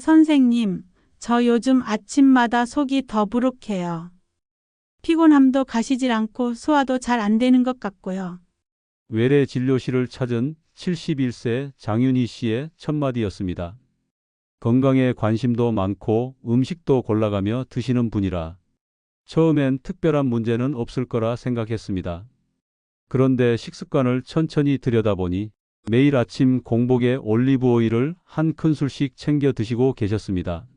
선생님, 저 요즘 아침마다 속이 더부룩해요. 피곤함도 가시질 않고 소화도 잘 안 되는 것 같고요. 외래 진료실을 찾은 71세 장윤희 씨의 첫마디였습니다. 건강에 관심도 많고 음식도 골라가며 드시는 분이라 처음엔 특별한 문제는 없을 거라 생각했습니다. 그런데 식습관을 천천히 들여다보니 매일 아침 공복에 올리브 오일을 한 큰술씩 챙겨 드시고 계셨습니다.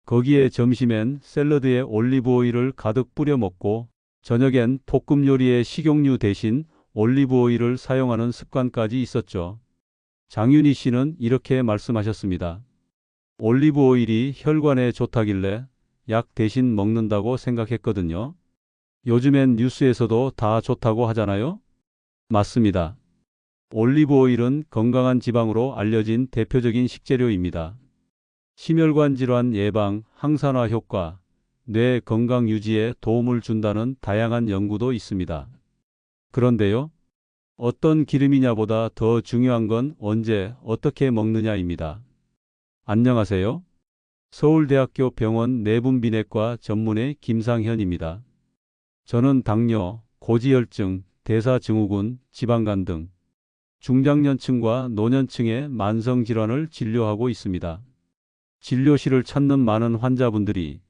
거기에 점심엔 샐러드에 올리브 오일을 가득 뿌려 먹고 저녁엔 볶음 요리에 식용유 대신 올리브 오일을 사용하는 습관까지 있었죠. 장윤희 씨는 이렇게 말씀하셨습니다. 올리브 오일이 혈관에 좋다길래 약 대신 먹는다고 생각했거든요. 요즘엔 뉴스에서도 다 좋다고 하잖아요? 맞습니다. 올리브 오일은 건강한 지방으로 알려진 대표적인 식재료입니다. 심혈관 질환 예방, 항산화 효과, 뇌 건강 유지에 도움을 준다는 다양한 연구도 있습니다. 그런데요, 어떤 기름이냐보다 더 중요한 건 언제, 어떻게 먹느냐입니다. 안녕하세요. 서울대학교 병원 내분비내과 전문의 김상현입니다. 저는 당뇨, 고지혈증, 대사증후군, 지방간 등 중장년층과 노년층의 만성질환을 진료하고 있습니다. 진료실을 찾는 많은 환자분들이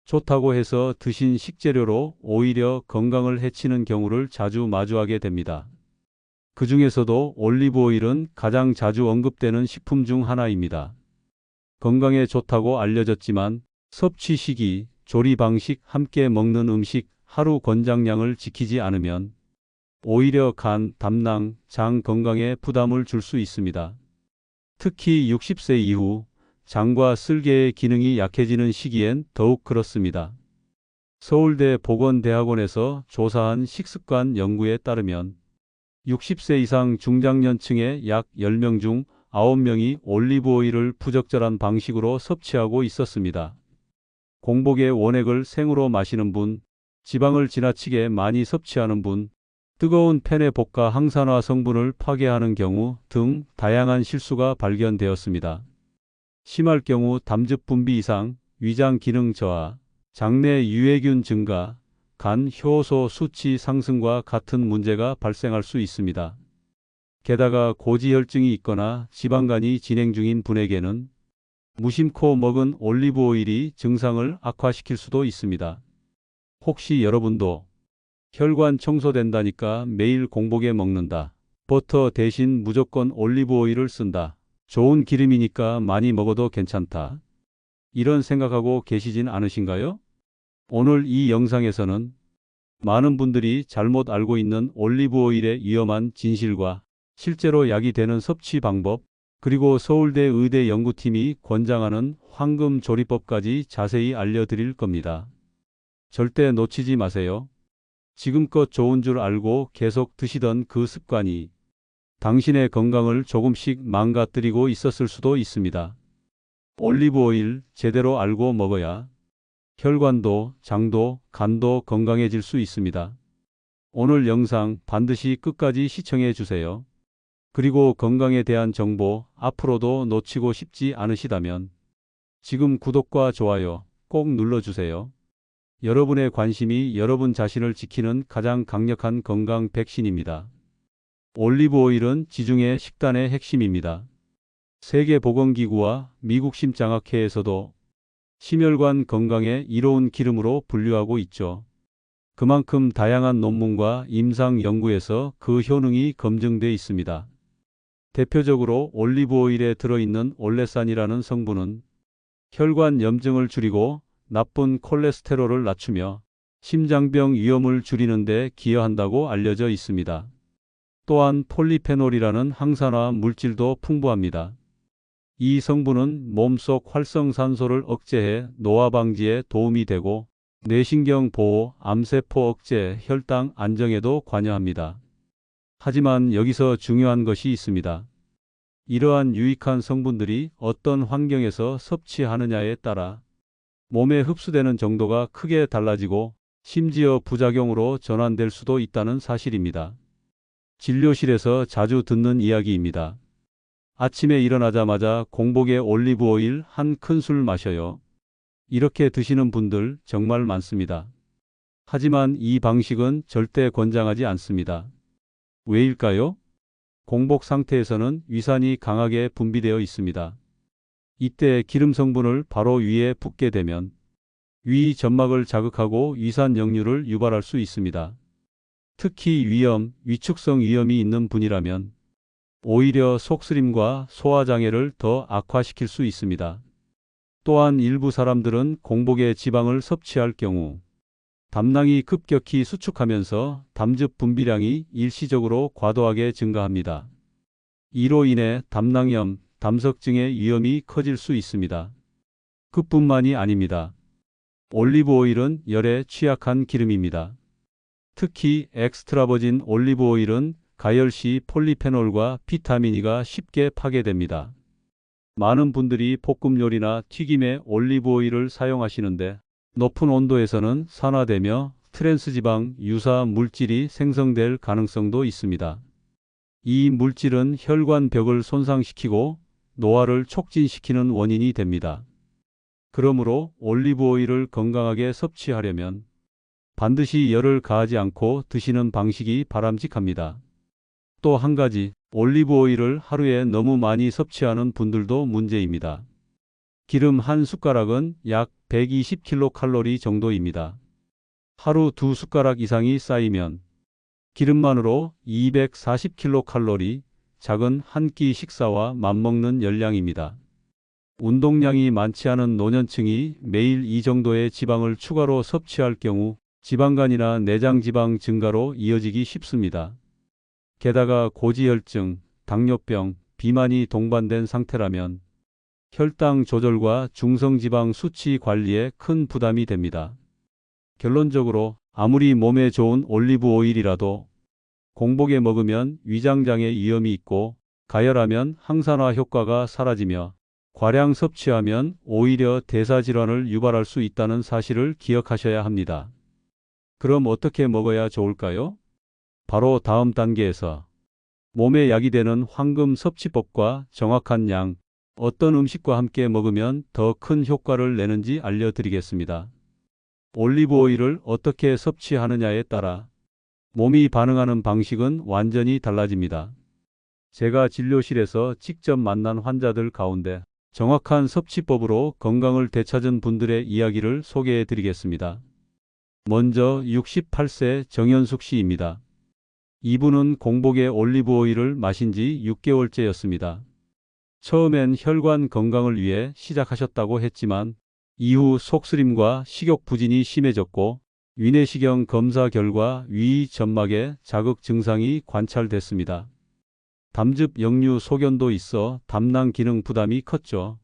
좋다고 해서 드신 식재료로 오히려 건강을 해치는 경우를 자주 마주하게 됩니다. 그 중에서도 올리브 오일은 가장 자주 언급되는 식품 중 하나입니다. 건강에 좋다고 알려졌지만 섭취 시기, 조리 방식, 함께 먹는 음식, 하루 권장량을 지키지 않으면 오히려 간, 담낭, 장 건강에 부담을 줄 수 있습니다. 특히 60세 이후 장과 쓸개의 기능이 약해지는 시기엔 더욱 그렇습니다. 서울대 보건대학원에서 조사한 식습관 연구에 따르면 60세 이상 중장년층의 약 10명 중 9명이 올리브 오일을 부적절한 방식으로 섭취하고 있었습니다. 공복에 원액을 생으로 마시는 분, 지방을 지나치게 많이 섭취하는 분, 뜨거운 팬에 볶아 항산화 성분을 파괴하는 경우 등 다양한 실수가 발견되었습니다. 심할 경우 담즙 분비 이상, 위장 기능 저하, 장내 유해균 증가, 간 효소 수치 상승과 같은 문제가 발생할 수 있습니다. 게다가 고지혈증이 있거나 지방간이 진행 중인 분에게는 무심코 먹은 올리브 오일이 증상을 악화시킬 수도 있습니다. 혹시 여러분도 혈관 청소된다니까 매일 공복에 먹는다. 버터 대신 무조건 올리브 오일을 쓴다. 좋은 기름이니까 많이 먹어도 괜찮다. 이런 생각하고 계시진 않으신가요? 오늘 이 영상에서는 많은 분들이 잘못 알고 있는 올리브 오일의 위험한 진실과 실제로 약이 되는 섭취 방법, 그리고 서울대 의대 연구팀이 권장하는 황금 조리법까지 자세히 알려드릴 겁니다. 절대 놓치지 마세요. 지금껏 좋은 줄 알고 계속 드시던 그 습관이 당신의 건강을 조금씩 망가뜨리고 있었을 수도 있습니다. 올리브 오일 제대로 알고 먹어야 혈관도, 장도, 간도 건강해질 수 있습니다. 오늘 영상 반드시 끝까지 시청해 주세요. 그리고 건강에 대한 정보 앞으로도 놓치고 싶지 않으시다면 지금 구독과 좋아요 꼭 눌러주세요. 여러분의 관심이 여러분 자신을 지키는 가장 강력한 건강 백신입니다. 올리브 오일은 지중해 식단의 핵심입니다. 세계보건기구와 미국 심장학회에서도 심혈관 건강에 이로운 기름으로 분류하고 있죠. 그만큼 다양한 논문과 임상 연구에서 그 효능이 검증돼 있습니다. 대표적으로 올리브 오일에 들어있는 올레산이라는 성분은 혈관 염증을 줄이고 나쁜 콜레스테롤을 낮추며 심장병 위험을 줄이는 데 기여한다고 알려져 있습니다. 또한 폴리페놀이라는 항산화 물질도 풍부합니다. 이 성분은 몸속 활성산소를 억제해 노화 방지에 도움이 되고 뇌신경 보호, 암세포 억제, 혈당 안정에도 관여합니다. 하지만 여기서 중요한 것이 있습니다. 이러한 유익한 성분들이 어떤 환경에서 섭취하느냐에 따라 몸에 흡수되는 정도가 크게 달라지고 심지어 부작용으로 전환될 수도 있다는 사실입니다. 진료실에서 자주 듣는 이야기입니다. 아침에 일어나자마자 공복에 올리브 오일 한 큰술 마셔요. 이렇게 드시는 분들 정말 많습니다. 하지만 이 방식은 절대 권장하지 않습니다. 왜일까요? 공복 상태에서는 위산이 강하게 분비되어 있습니다. 이때 기름 성분을 바로 위에 붓게 되면 위 점막을 자극하고 위산 역류를 유발할 수 있습니다. 특히 위염, 위축성 위염이 있는 분이라면 오히려 속쓰림과 소화장애를 더 악화시킬 수 있습니다. 또한 일부 사람들은 공복에 지방을 섭취할 경우 담낭이 급격히 수축하면서 담즙 분비량이 일시적으로 과도하게 증가합니다. 이로 인해 담낭염, 담석증의 위험이 커질 수 있습니다. 그뿐만이 아닙니다. 올리브 오일은 열에 취약한 기름입니다. 특히 엑스트라버진 올리브 오일은 가열 시 폴리페놀과 비타민 E가 쉽게 파괴됩니다. 많은 분들이 볶음 요리나 튀김에 올리브 오일을 사용하시는데 높은 온도에서는 산화되며 트랜스지방 유사 물질이 생성될 가능성도 있습니다. 이 물질은 혈관벽을 손상시키고 노화를 촉진시키는 원인이 됩니다. 그러므로 올리브 오일을 건강하게 섭취하려면 반드시 열을 가하지 않고 드시는 방식이 바람직합니다. 또 한 가지, 올리브 오일을 하루에 너무 많이 섭취하는 분들도 문제입니다. 기름 한 숟가락은 약 120kcal 정도입니다. 하루 2숟가락 이상이 쌓이면 기름만으로 240kcal, 작은 한 끼 식사와 맞먹는 열량입니다. 운동량이 많지 않은 노년층이 매일 이 정도의 지방을 추가로 섭취할 경우 지방간이나 내장지방 증가로 이어지기 쉽습니다. 게다가 고지혈증, 당뇨병, 비만이 동반된 상태라면 혈당 조절과 중성지방 수치 관리에 큰 부담이 됩니다. 결론적으로 아무리 몸에 좋은 올리브 오일이라도 공복에 먹으면 위장장애 위험이 있고 가열하면 항산화 효과가 사라지며 과량 섭취하면 오히려 대사질환을 유발할 수 있다는 사실을 기억하셔야 합니다. 그럼 어떻게 먹어야 좋을까요? 바로 다음 단계에서 몸에 약이 되는 황금 섭취법과 정확한 양, 어떤 음식과 함께 먹으면 더 큰 효과를 내는지 알려드리겠습니다. 올리브 오일을 어떻게 섭취하느냐에 따라 몸이 반응하는 방식은 완전히 달라집니다. 제가 진료실에서 직접 만난 환자들 가운데 정확한 섭취법으로 건강을 되찾은 분들의 이야기를 소개해 드리겠습니다. 먼저 68세 정현숙 씨입니다. 이분은 공복에 올리브 오일을 마신 지 6개월째였습니다. 처음엔 혈관 건강을 위해 시작하셨다고 했지만 이후 속쓰림과 식욕 부진이 심해졌고 위내시경 검사 결과 위 점막에 자극 증상이 관찰됐습니다. 담즙 역류 소견도 있어 담낭 기능 부담이 컸죠.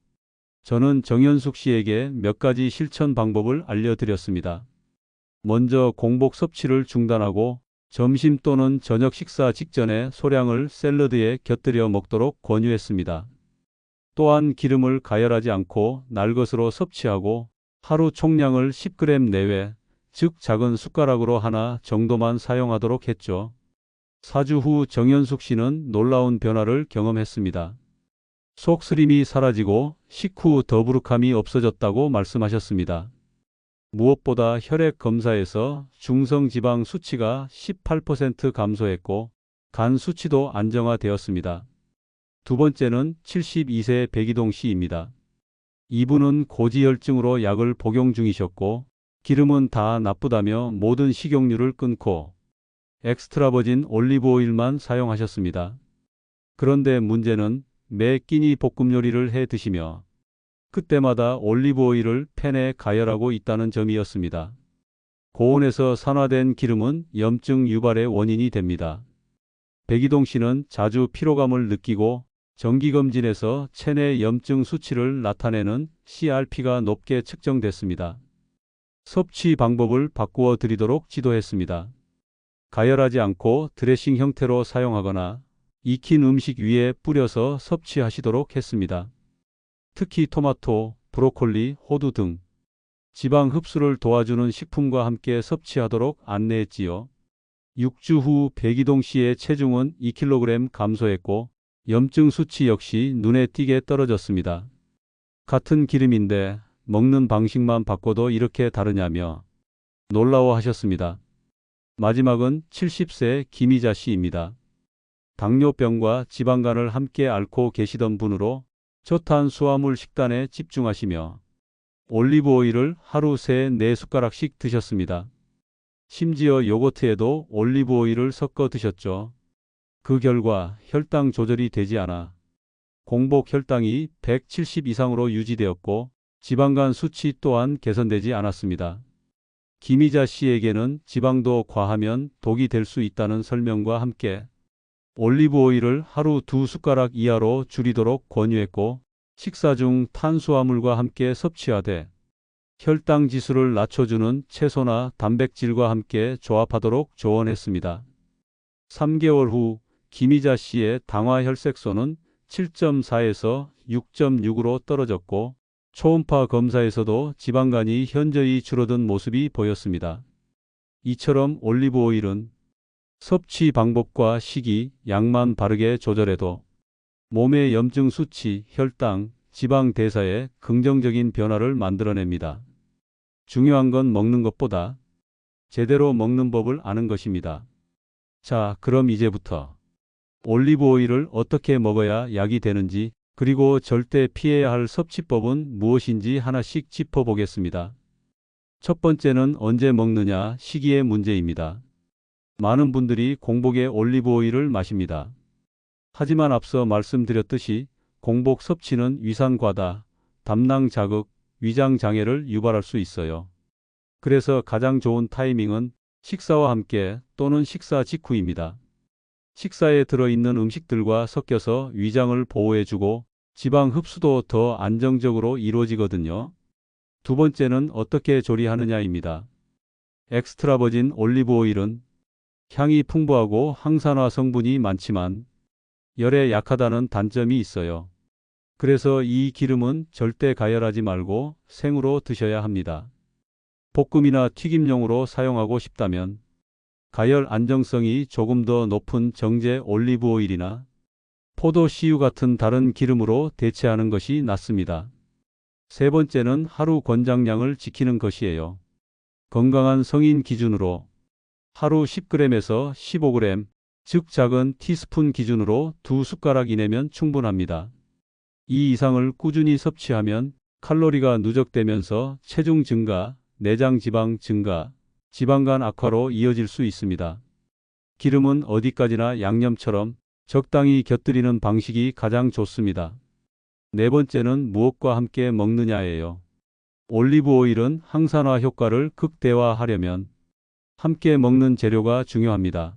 저는 정현숙 씨에게 몇 가지 실천 방법을 알려드렸습니다. 먼저 공복 섭취를 중단하고 점심 또는 저녁 식사 직전에 소량을 샐러드에 곁들여 먹도록 권유했습니다. 또한 기름을 가열하지 않고 날 것으로 섭취하고 하루 총량을 10g 내외, 즉 작은 숟가락으로 하나 정도만 사용하도록 했죠. 4주 후 정현숙 씨는 놀라운 변화를 경험했습니다. 속쓰림이 사라지고 식후 더부룩함이 없어졌다고 말씀하셨습니다. 무엇보다 혈액 검사에서 중성지방 수치가 18% 감소했고 간 수치도 안정화되었습니다. 두 번째는 72세 백이동 씨입니다. 이분은 고지혈증으로 약을 복용 중이셨고 기름은 다 나쁘다며 모든 식용유를 끊고 엑스트라버진 올리브 오일만 사용하셨습니다. 그런데 문제는 매 끼니 볶음 요리를 해 드시며 그때마다 올리브 오일을 팬에 가열하고 있다는 점이었습니다. 고온에서 산화된 기름은 염증 유발의 원인이 됩니다. 백이동 씨는 자주 피로감을 느끼고 정기검진에서 체내 염증 수치를 나타내는 CRP가 높게 측정됐습니다. 섭취 방법을 바꾸어 드리도록 지도했습니다. 가열하지 않고 드레싱 형태로 사용하거나 익힌 음식 위에 뿌려서 섭취하시도록 했습니다. 특히 토마토, 브로콜리, 호두 등 지방 흡수를 도와주는 식품과 함께 섭취하도록 안내했지요. 6주 후 백이동 씨의 체중은 2kg 감소했고 염증 수치 역시 눈에 띄게 떨어졌습니다. 같은 기름인데 먹는 방식만 바꿔도 이렇게 다르냐며 놀라워하셨습니다. 마지막은 70세 김희자 씨입니다. 당뇨병과 지방간을 함께 앓고 계시던 분으로 저탄수화물 식단에 집중하시며 올리브 오일을 하루 3, 4숟가락씩 드셨습니다. 심지어 요거트에도 올리브 오일을 섞어 드셨죠. 그 결과 혈당 조절이 되지 않아 공복 혈당이 170 이상으로 유지되었고 지방간 수치 또한 개선되지 않았습니다. 김희자 씨에게는 지방도 과하면 독이 될 수 있다는 설명과 함께 올리브 오일을 하루 2숟가락 이하로 줄이도록 권유했고 식사 중 탄수화물과 함께 섭취하되 혈당 지수를 낮춰주는 채소나 단백질과 함께 조합하도록 조언했습니다. 3개월 후 김희자 씨의 당화 혈색소는 7.4에서 6.6으로 떨어졌고 초음파 검사에서도 지방간이 현저히 줄어든 모습이 보였습니다. 이처럼 올리브 오일은 섭취 방법과 시기, 양만 바르게 조절해도 몸의 염증 수치, 혈당, 지방 대사에 긍정적인 변화를 만들어냅니다. 중요한 건 먹는 것보다 제대로 먹는 법을 아는 것입니다. 자, 그럼 이제부터 올리브 오일을 어떻게 먹어야 약이 되는지, 그리고 절대 피해야 할 섭취법은 무엇인지 하나씩 짚어보겠습니다. 첫 번째는 언제 먹느냐, 시기의 문제입니다. 많은 분들이 공복에 올리브 오일을 마십니다. 하지만 앞서 말씀드렸듯이 공복 섭취는 위산 과다, 담낭 자극, 위장 장애를 유발할 수 있어요. 그래서 가장 좋은 타이밍은 식사와 함께 또는 식사 직후입니다. 식사에 들어있는 음식들과 섞여서 위장을 보호해주고 지방 흡수도 더 안정적으로 이루어지거든요. 두 번째는 어떻게 조리하느냐입니다. 엑스트라 버진 올리브 오일은 향이 풍부하고 항산화 성분이 많지만 열에 약하다는 단점이 있어요. 그래서 이 기름은 절대 가열하지 말고 생으로 드셔야 합니다. 볶음이나 튀김용으로 사용하고 싶다면 가열 안정성이 조금 더 높은 정제 올리브 오일이나 포도 씨유 같은 다른 기름으로 대체하는 것이 낫습니다. 세 번째는 하루 권장량을 지키는 것이에요. 건강한 성인 기준으로 하루 10g에서 15g, 즉 작은 티스푼 기준으로 2숟가락 이내면 충분합니다. 이 이상을 꾸준히 섭취하면 칼로리가 누적되면서 체중 증가, 내장 지방 증가, 지방간 악화로 이어질 수 있습니다. 기름은 어디까지나 양념처럼 적당히 곁들이는 방식이 가장 좋습니다. 네 번째는 무엇과 함께 먹느냐예요. 올리브 오일은 항산화 효과를 극대화하려면 함께 먹는 재료가 중요합니다.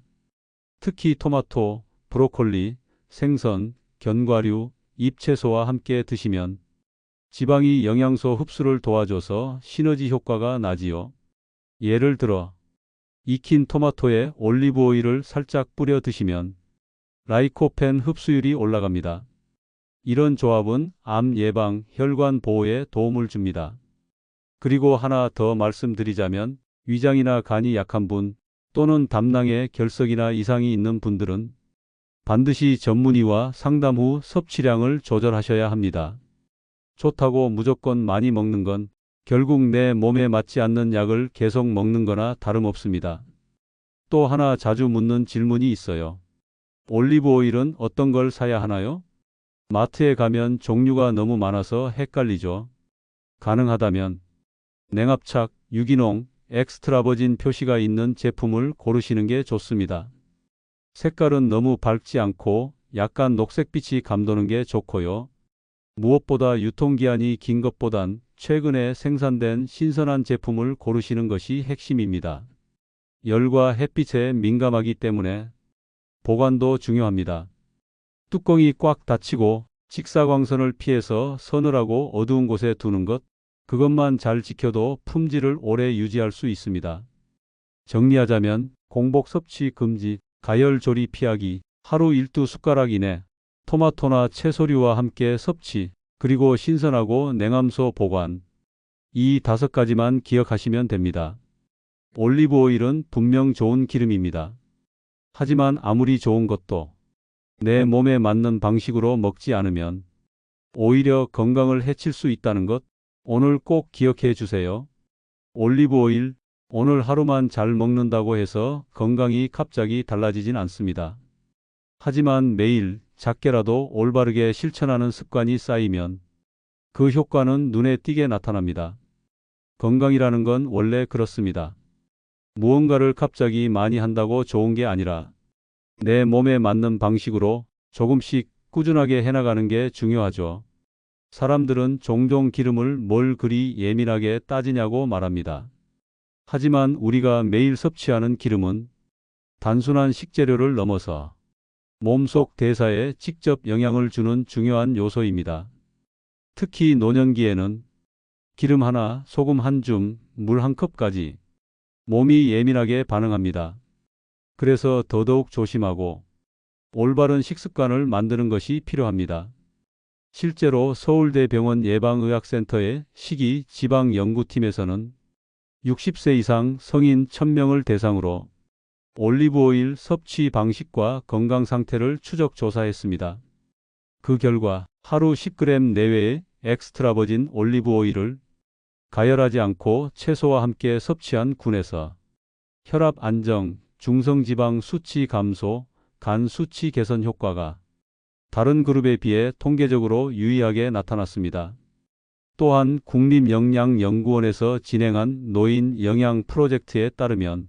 특히 토마토, 브로콜리, 생선, 견과류, 잎채소와 함께 드시면 지방이 영양소 흡수를 도와줘서 시너지 효과가 나지요. 예를 들어 익힌 토마토에 올리브 오일을 살짝 뿌려 드시면 라이코펜 흡수율이 올라갑니다. 이런 조합은 암 예방, 혈관 보호에 도움을 줍니다. 그리고 하나 더 말씀드리자면 위장이나 간이 약한 분 또는 담낭에 결석이나 이상이 있는 분들은 반드시 전문의와 상담 후 섭취량을 조절하셔야 합니다. 좋다고 무조건 많이 먹는 건 결국 내 몸에 맞지 않는 약을 계속 먹는 거나 다름없습니다. 또 하나 자주 묻는 질문이 있어요. 올리브 오일은 어떤 걸 사야 하나요? 마트에 가면 종류가 너무 많아서 헷갈리죠. 가능하다면 냉합착, 유기농, 엑스트라 버진 표시가 있는 제품을 고르시는 게 좋습니다. 색깔은 너무 밝지 않고 약간 녹색빛이 감도는 게 좋고요. 무엇보다 유통기한이 긴 것보단 최근에 생산된 신선한 제품을 고르시는 것이 핵심입니다. 열과 햇빛에 민감하기 때문에 보관도 중요합니다. 뚜껑이 꽉 닫히고 직사광선을 피해서 서늘하고 어두운 곳에 두는 것, 그것만 잘 지켜도 품질을 오래 유지할 수 있습니다. 정리하자면 공복 섭취 금지, 가열 조리 피하기, 하루 1~2숟가락 이내, 토마토나 채소류와 함께 섭취, 그리고 신선하고 냉암소 보관. 이 5가지만 기억하시면 됩니다. 올리브 오일은 분명 좋은 기름입니다. 하지만 아무리 좋은 것도 내 몸에 맞는 방식으로 먹지 않으면 오히려 건강을 해칠 수 있다는 것 오늘 꼭 기억해 주세요. 올리브 오일, 오늘 하루만 잘 먹는다고 해서 건강이 갑자기 달라지진 않습니다. 하지만 매일 작게라도 올바르게 실천하는 습관이 쌓이면 그 효과는 눈에 띄게 나타납니다. 건강이라는 건 원래 그렇습니다. 무언가를 갑자기 많이 한다고 좋은 게 아니라 내 몸에 맞는 방식으로 조금씩 꾸준하게 해나가는 게 중요하죠. 사람들은 종종 기름을 뭘 그리 예민하게 따지냐고 말합니다. 하지만 우리가 매일 섭취하는 기름은 단순한 식재료를 넘어서 몸속 대사에 직접 영향을 주는 중요한 요소입니다. 특히 노년기에는 기름 하나, 소금 한 줌, 물 한 컵까지 몸이 예민하게 반응합니다. 그래서 더더욱 조심하고 올바른 식습관을 만드는 것이 필요합니다. 실제로 서울대병원 예방의학센터의 식이 지방연구팀에서는 60세 이상 성인 1000명을 대상으로 올리브 오일 섭취 방식과 건강 상태를 추적 조사했습니다. 그 결과 하루 10g 내외의 엑스트라버진 올리브 오일을 가열하지 않고 채소와 함께 섭취한 군에서 혈압 안정, 중성지방 수치 감소, 간 수치 개선 효과가 다른 그룹에 비해 통계적으로 유의하게 나타났습니다. 또한 국립영양연구원에서 진행한 노인 영양 프로젝트에 따르면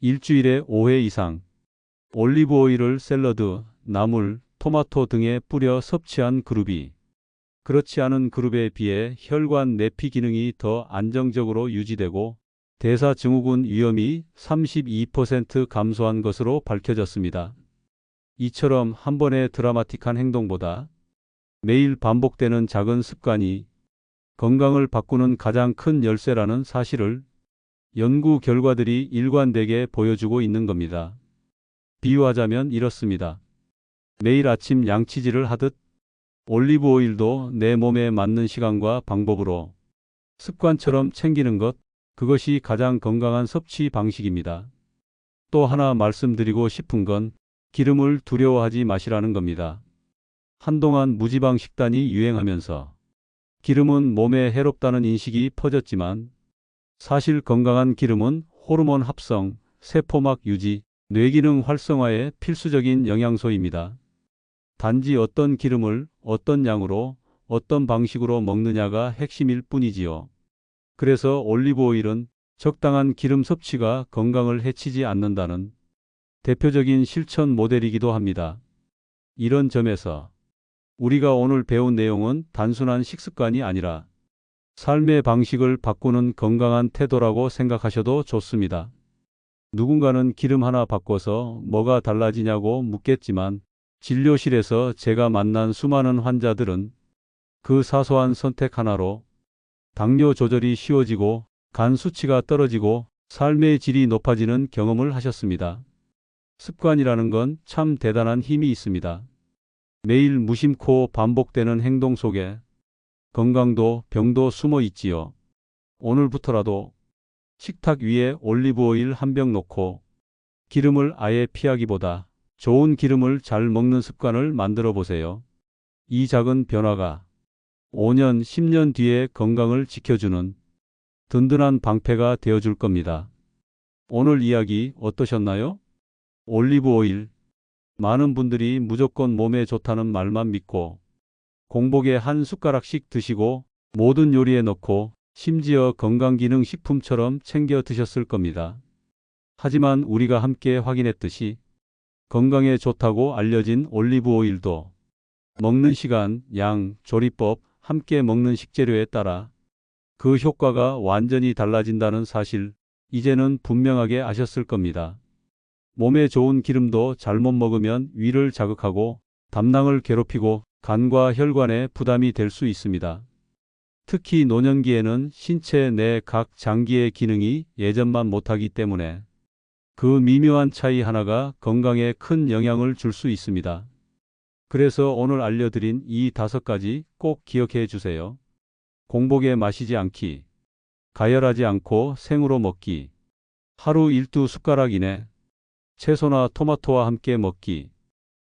일주일에 5회 이상 올리브 오일을 샐러드, 나물, 토마토 등에 뿌려 섭취한 그룹이 그렇지 않은 그룹에 비해 혈관 내피 기능이 더 안정적으로 유지되고 대사증후군 위험이 32% 감소한 것으로 밝혀졌습니다. 이처럼 한 번의 드라마틱한 행동보다 매일 반복되는 작은 습관이 건강을 바꾸는 가장 큰 열쇠라는 사실을 연구 결과들이 일관되게 보여주고 있는 겁니다. 비유하자면 이렇습니다. 매일 아침 양치질을 하듯 올리브 오일도 내 몸에 맞는 시간과 방법으로 습관처럼 챙기는 것, 그것이 가장 건강한 섭취 방식입니다. 또 하나 말씀드리고 싶은 건 기름을 두려워하지 마시라는 겁니다. 한동안 무지방 식단이 유행하면서 기름은 몸에 해롭다는 인식이 퍼졌지만 사실 건강한 기름은 호르몬 합성, 세포막 유지, 뇌기능 활성화에 필수적인 영양소입니다. 단지 어떤 기름을 어떤 양으로 어떤 방식으로 먹느냐가 핵심일 뿐이지요. 그래서 올리브 오일은 적당한 기름 섭취가 건강을 해치지 않는다는 대표적인 실천 모델이기도 합니다. 이런 점에서 우리가 오늘 배운 내용은 단순한 식습관이 아니라 삶의 방식을 바꾸는 건강한 태도라고 생각하셔도 좋습니다. 누군가는 기름 하나 바꿔서 뭐가 달라지냐고 묻겠지만 진료실에서 제가 만난 수많은 환자들은 그 사소한 선택 하나로 당뇨 조절이 쉬워지고 간 수치가 떨어지고 삶의 질이 높아지는 경험을 하셨습니다. 습관이라는 건 참 대단한 힘이 있습니다. 매일 무심코 반복되는 행동 속에 건강도 병도 숨어 있지요. 오늘부터라도 식탁 위에 올리브 오일 한 병 놓고 기름을 아예 피하기보다 좋은 기름을 잘 먹는 습관을 만들어 보세요. 이 작은 변화가 5년, 10년 뒤에 건강을 지켜주는 든든한 방패가 되어줄 겁니다. 오늘 이야기 어떠셨나요? 올리브 오일. 많은 분들이 무조건 몸에 좋다는 말만 믿고 공복에 한 숟가락씩 드시고 모든 요리에 넣고 심지어 건강기능식품처럼 챙겨 드셨을 겁니다. 하지만 우리가 함께 확인했듯이 건강에 좋다고 알려진 올리브 오일도 먹는 시간, 양, 조리법, 함께 먹는 식재료에 따라 그 효과가 완전히 달라진다는 사실, 이제는 분명하게 아셨을 겁니다. 몸에 좋은 기름도 잘못 먹으면 위를 자극하고 담낭을 괴롭히고 간과 혈관에 부담이 될 수 있습니다. 특히 노년기에는 신체 내 각 장기의 기능이 예전만 못하기 때문에 그 미묘한 차이 하나가 건강에 큰 영향을 줄 수 있습니다. 그래서 오늘 알려드린 이 5가지 꼭 기억해 주세요. 공복에 마시지 않기, 가열하지 않고 생으로 먹기, 하루 1~2 숟가락 이내 채소나 토마토와 함께 먹기,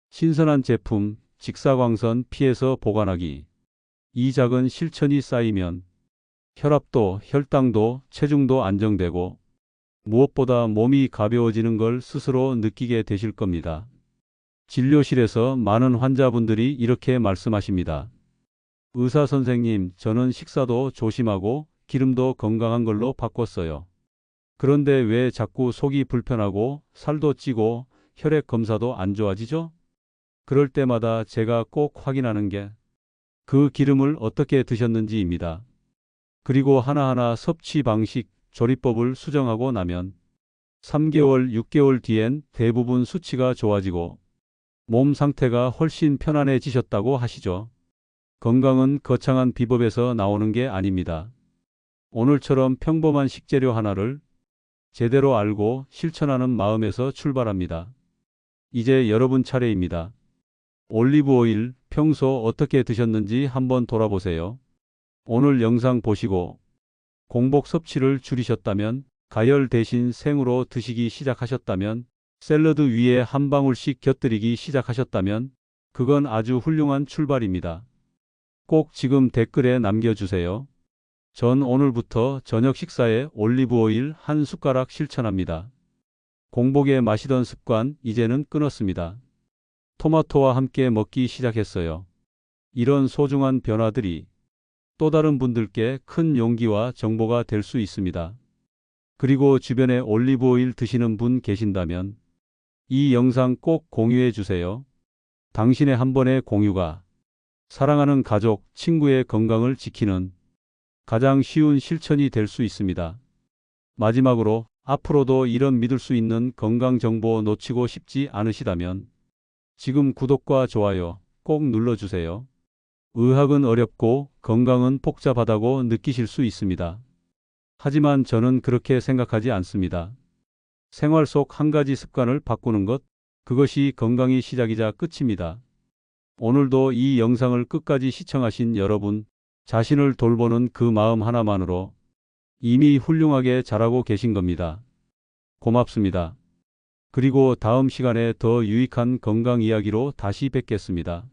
신선한 제품, 직사광선 피해서 보관하기. 이 작은 실천이 쌓이면 혈압도, 혈당도, 체중도 안정되고 무엇보다 몸이 가벼워지는 걸 스스로 느끼게 되실 겁니다. 진료실에서 많은 환자분들이 이렇게 말씀하십니다. 의사 선생님, 저는 식사도 조심하고 기름도 건강한 걸로 바꿨어요. 그런데 왜 자꾸 속이 불편하고 살도 찌고 혈액 검사도 안 좋아지죠? 그럴 때마다 제가 꼭 확인하는 게 그 기름을 어떻게 드셨는지입니다. 그리고 하나하나 섭취 방식, 조리법을 수정하고 나면 3개월, 6개월 뒤엔 대부분 수치가 좋아지고 몸 상태가 훨씬 편안해지셨다고 하시죠. 건강은 거창한 비법에서 나오는 게 아닙니다. 오늘처럼 평범한 식재료 하나를 제대로 알고 실천하는 마음에서 출발합니다. 이제 여러분 차례입니다. 올리브 오일 평소 어떻게 드셨는지 한번 돌아보세요. 오늘 영상 보시고 공복 섭취를 줄이셨다면, 가열 대신 생으로 드시기 시작하셨다면, 샐러드 위에 한 방울씩 곁들이기 시작하셨다면 그건 아주 훌륭한 출발입니다. 꼭 지금 댓글에 남겨주세요. 전 오늘부터 저녁 식사에 올리브 오일 한 숟가락 실천합니다. 공복에 마시던 습관 이제는 끊었습니다. 토마토와 함께 먹기 시작했어요. 이런 소중한 변화들이 또 다른 분들께 큰 용기와 정보가 될 수 있습니다. 그리고 주변에 올리브 오일 드시는 분 계신다면 이 영상 꼭 공유해 주세요. 당신의 한 번의 공유가 사랑하는 가족, 친구의 건강을 지키는 가장 쉬운 실천이 될 수 있습니다. 마지막으로 앞으로도 이런 믿을 수 있는 건강 정보 놓치고 싶지 않으시다면 지금 구독과 좋아요 꼭 눌러주세요. 의학은 어렵고 건강은 복잡하다고 느끼실 수 있습니다. 하지만 저는 그렇게 생각하지 않습니다. 생활 속 한 가지 습관을 바꾸는 것, 그것이 건강의 시작이자 끝입니다. 오늘도 이 영상을 끝까지 시청하신 여러분, 자신을 돌보는 그 마음 하나만으로 이미 훌륭하게 잘하고 계신 겁니다. 고맙습니다. 그리고 다음 시간에 더 유익한 건강 이야기로 다시 뵙겠습니다.